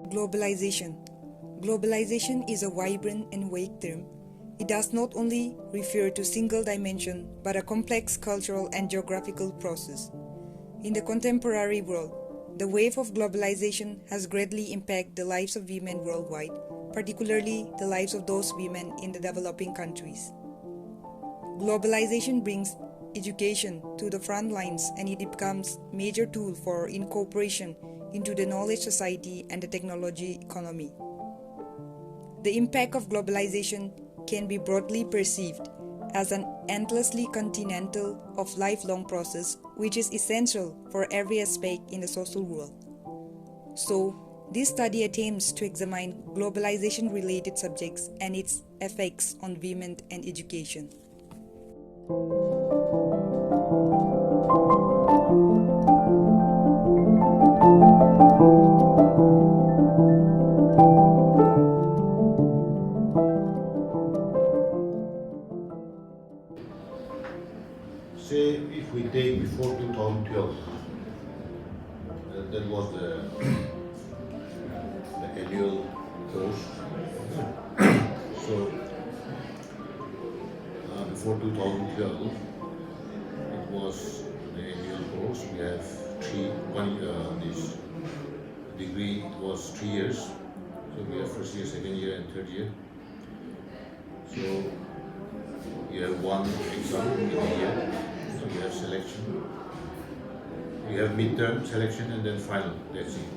Globalization. Globalization is a vibrant and vague term. It does not only refer to single dimension but a complex cultural and geographical process. In the contemporary world, the wave of globalization has greatly impacted the lives of women worldwide, particularly the lives of those women in the developing countries. Globalization brings education to the front lines and it becomes a major tool for incorporation into the knowledge society and the technology economy. The impact of globalization can be broadly perceived as an endlessly continental of lifelong process which is essential for every aspect in the social world. So, this study attempts to examine globalization-related subjects and its effects on women and education. Say, if we take before 2012, that was the annual course. So, before 2012, it was the annual course. We have this degree, it was 3 years. So we have first year, second year, and third year. So you have one exam in a year. So you have selection. You have midterm selection and then final. That's it.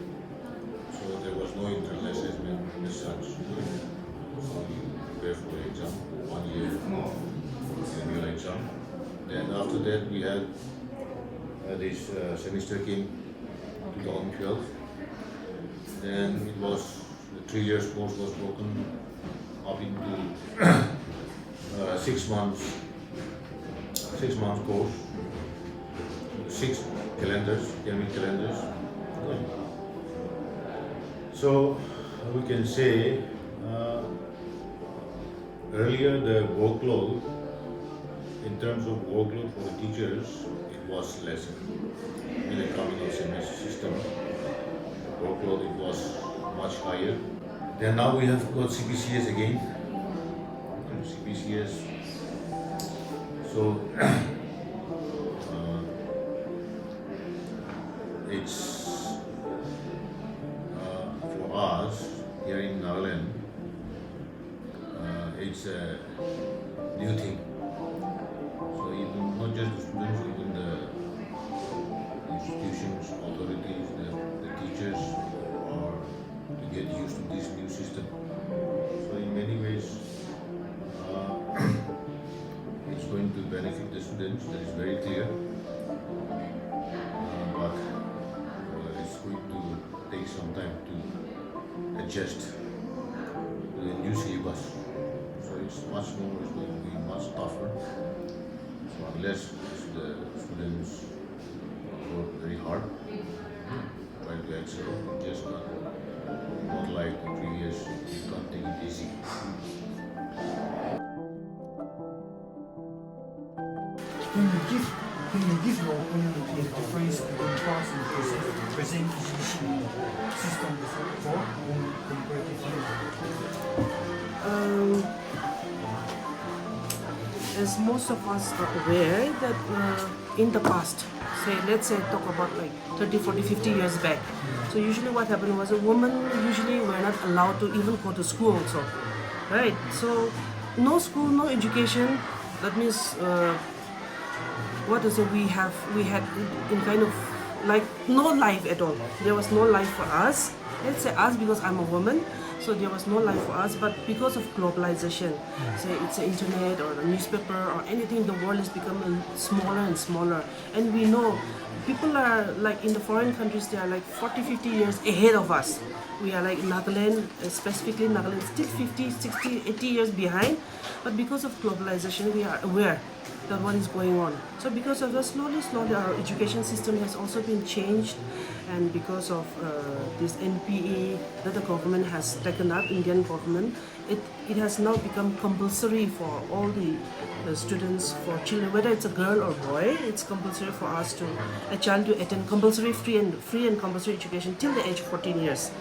So there was no internal assessment as such. So you prepare for the exam, 1 year annual exam. Then after that we had this semester came 2012. Then it was the 3 years course was broken up into 6 months. 6 months course, 6 calendars, academic calendars. So we can say earlier the workload, in terms of workload for the teachers, it was lesser. In the communal semester system, the workload it was much higher. Then now we have got CPCS again. CPCS. So it's for us here in Nagaland, it's a new thing. So even not just the students, even the institutions, authorities, the teachers are to get used to this new system. So in many ways, it's going to benefit the students, that is very clear. But it's going to take some time to adjust to the new syllabus. So it's going to be much tougher. So unless the students work very hard, try to excel, just not like the previous, you can't take it easy. Can you give your opinion on the difference between past and present education system for women comparatively? As most of us are aware that in the past, let's say talk about like 30, 40, 50 years back. So usually what happened was a woman usually were not allowed to even go to school also, right? So no school, no education. That means we had in kind of like no life at all. There was no life for us. Let's say us because I'm a woman, so there was no life for us. But because of globalization, say it's the internet or the newspaper or anything, the world is becoming smaller and smaller. And we know people are like in the foreign countries, they are like 40, 50 years ahead of us. We are like Nagaland, specifically Nagaland, still 50, 60, 80 years behind. But because of globalization, we are aware that what is going on. So because of that, slowly our education system has also been changed, and because of this NPE that the government has taken up, Indian government, it has now become compulsory for all the students, for children, whether it's a girl or boy. It's compulsory for a child to attend compulsory free and compulsory education till the age of 14 years.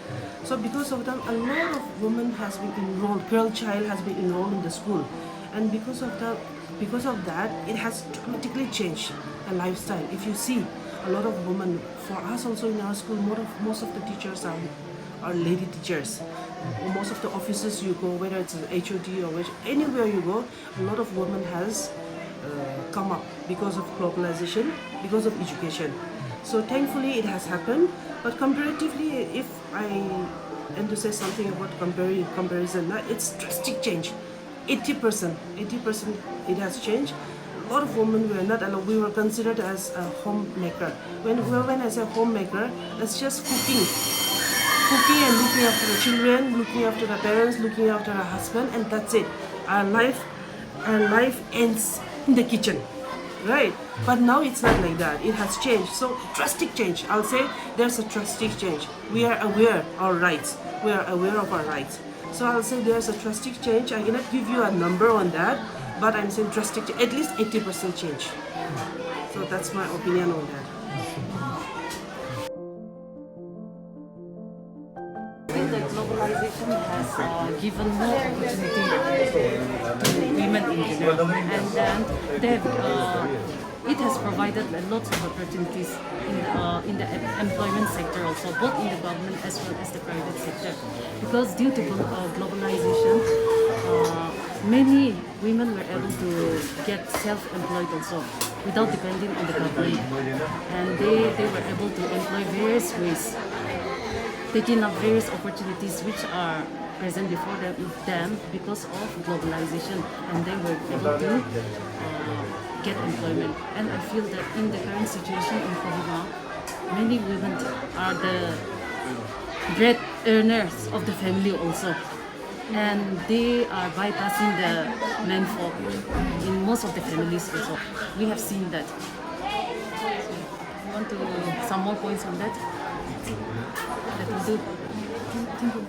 So because of that, a lot of women has been enrolled, girl child has been enrolled in the school, and because of that, it has dramatically changed the lifestyle. If you see, a lot of women, for us also in our school, most of the teachers are lady teachers. Most of the offices you go, whether it's an HOD or anywhere you go, a lot of women has come up because of globalization, because of education. So thankfully it has happened, but comparatively, if I am to say something about comparison, it's drastic change. 80% it has changed. A lot of women were not allowed. We were considered as a homemaker. When I say homemaker, it's just cooking and looking after the children, looking after the parents, looking after the husband, and that's it. Our life ends in the kitchen, right? But now it's not like that. It has changed. So drastic change. I'll say there's a drastic change. We are aware of our rights. We are aware of our rights. So I'll say there's a drastic change. I cannot give you a number on that, but I'm saying drastic, at least 80% change. So that's my opinion on that. I think that globalization has given more opportunity to women in general, and then it has provided lots of opportunities in the employment sector also, both in the government as well as the private sector. Because due to globalization, many women were able to get self-employed also without depending on the government, and they were able to employ various ways, taking up various opportunities which are present before them because of globalization, and they were able to get employment. And I feel that in the current situation in Kohima, many women are the bread earners of the family also, and they are bypassing the menfolk in most of the families also. We have seen that. So, you want to some more points on that? That will do. Thank you.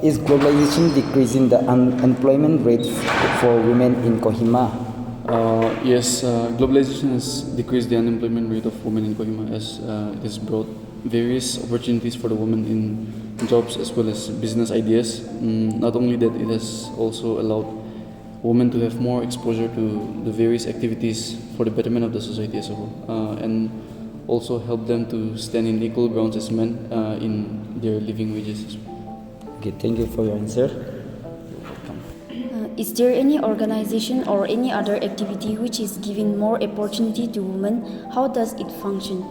Is globalization decreasing the unemployment rate for women in Kohima? Yes, globalization has decreased the unemployment rate of women in Kohima, as it has brought various opportunities for the women in jobs as well as business ideas. Not only that, it has also allowed women to have more exposure to the various activities for the betterment of the society as a whole, and also help them to stand in equal grounds as men in their living wages as well. Okay, thank you for your answer. Is there any organization or any other activity which is giving more opportunity to women? How does it function?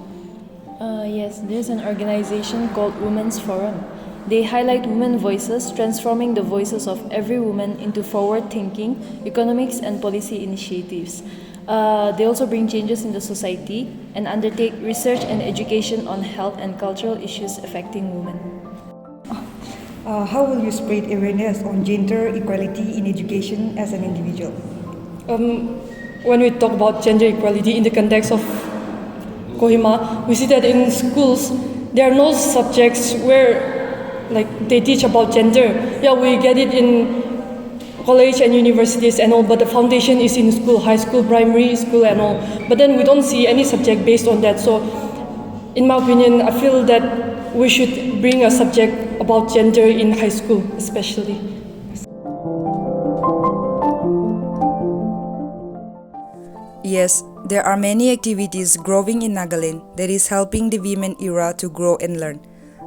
Yes, there's an organization called Women's Forum. They highlight women voices, transforming the voices of every woman into forward-thinking economics and policy initiatives. They also bring changes in the society and undertake research and education on health and cultural issues affecting women. How will you spread awareness on gender equality in education as an individual? When we talk about gender equality in the context of Kohima, we see that in schools there are no subjects where they teach about gender. Yeah, we get it in college and universities and all, but the foundation is in school, high school, primary school and all. But then we don't see any subject based on that. So in my opinion, I feel that we should bring a subject about gender in high school especially. Yes, there are many activities growing in Nagaland that is helping the women era to grow and learn.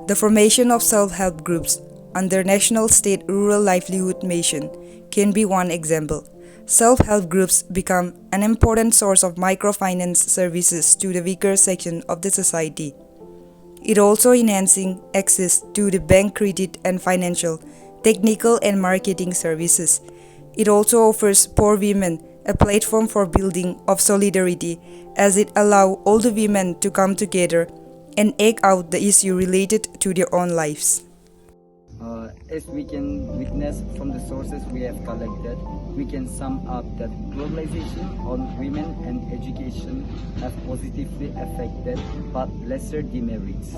The formation of self-help groups under National State Rural Livelihood Mission can be one example. Self-help groups become an important source of microfinance services to the weaker section of the society. It also enhancing access to the bank credit and financial, technical and marketing services. It also offers poor women a platform for building of solidarity, as it allows all the women to come together and act out the issue related to their own lives. As we can witness from the sources we have collected, we can sum up that globalization on women and education have positively affected but lesser demerits.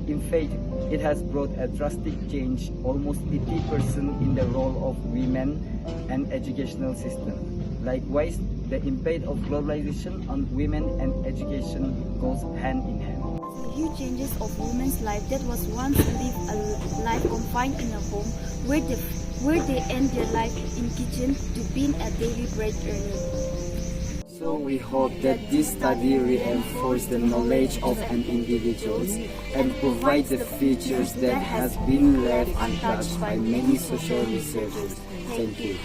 In fact, it has brought a drastic change, almost 80% in the role of women and educational system. Likewise, the impact of globalization on women and education goes hand in hand. Huge changes of women's life that was once lived a life confined in a home where they end their life in kitchen to being a daily bread earner. So we hope that this study reinforces the knowledge of an individual and provides the features that has been left untouched by many social researchers. Thank you.